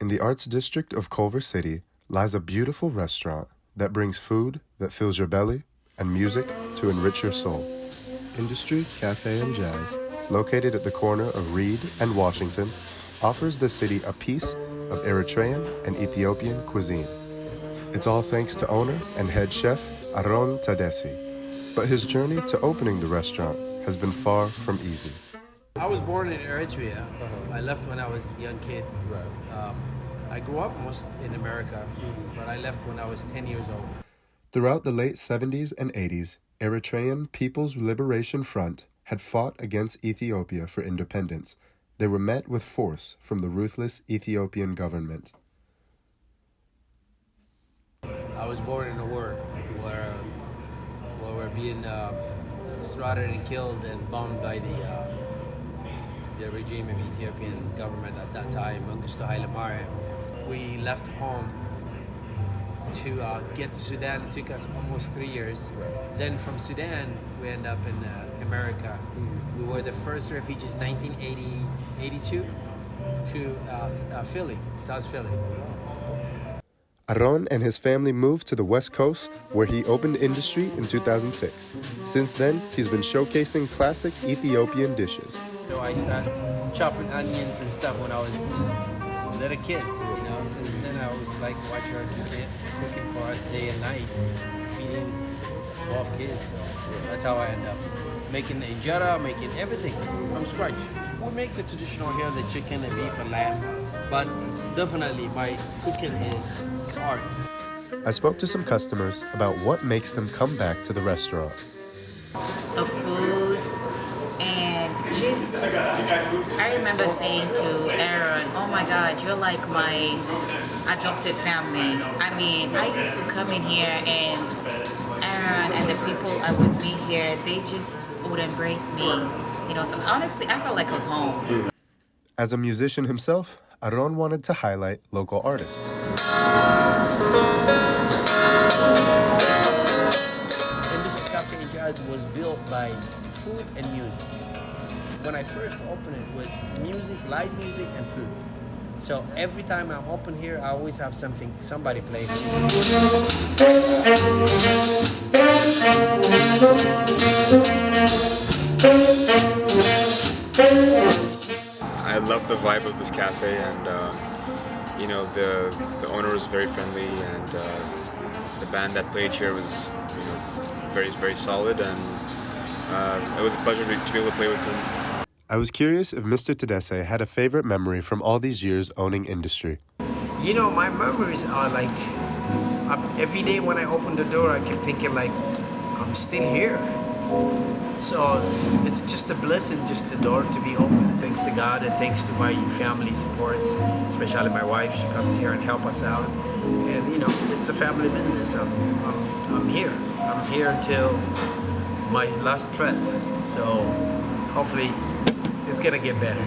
In the arts district of Culver City lies a beautiful restaurant that brings food that fills your belly and music to enrich your soul. Industry Cafe and Jazz, located at the corner of Reed and Washington, offers the city a piece of Eritrean and Ethiopian cuisine. It's all thanks to owner and head chef Aron Tadasse. But his journey to opening the restaurant has been far from easy. I was born in Eritrea. I left when I was a young kid. I grew up most in America, but I left when I was 10 years old. Throughout the late 70s and 80s, Eritrean People's Liberation Front had fought against Ethiopia for independence. They were met with force from the ruthless Ethiopian government. I was born in a war where we're being slaughtered and killed and bombed by the regime of Ethiopian government at that time, Mengistu Haile Mariam. We left home to get to Sudan. It took us almost 3 years. Then from Sudan, we end up in America. We were the first refugees in 1982 to Philly, South Philly. Aron and his family moved to the West Coast, where he opened Industry in 2006. Since then, he's been showcasing classic Ethiopian dishes. So I started chopping onions and stuff when I was little kids. Since then I was like watch her cooking for us day and night, feeding 12 kids. So that's how I end up making the injera, making everything from scratch. We make the traditional here, the chicken, the beef, and lamb, but definitely my cooking is art. I spoke to some customers about what makes them come back to the restaurant. The food, and just, I remember saying to Aaron, oh my God, you're like my adopted family. I mean, I used to come in here and Aaron and the people I would meet here, they just would embrace me. So honestly, I felt like I was home. As a musician himself, Aron wanted to highlight local artists. Industry Cafe and Jazz was built by food and music. When I first opened it was music, live music and food. So every time I'm open here, I always have somebody playing. I love the vibe of this cafe, and the owner was very friendly, and the band that played here was very, very solid, and it was a pleasure to be able to play with them. I was curious if Mr. Tadasse had a favorite memory from all these years owning Industry. My memories are like, every day when I open the door, I keep thinking like, I'm still here. So it's just a blessing, just the door to be open. Thanks to God and thanks to my family supports, especially my wife. She comes here and help us out. And it's a family business. I'm here. I'm here until my last breath. So hopefully it's gonna get better.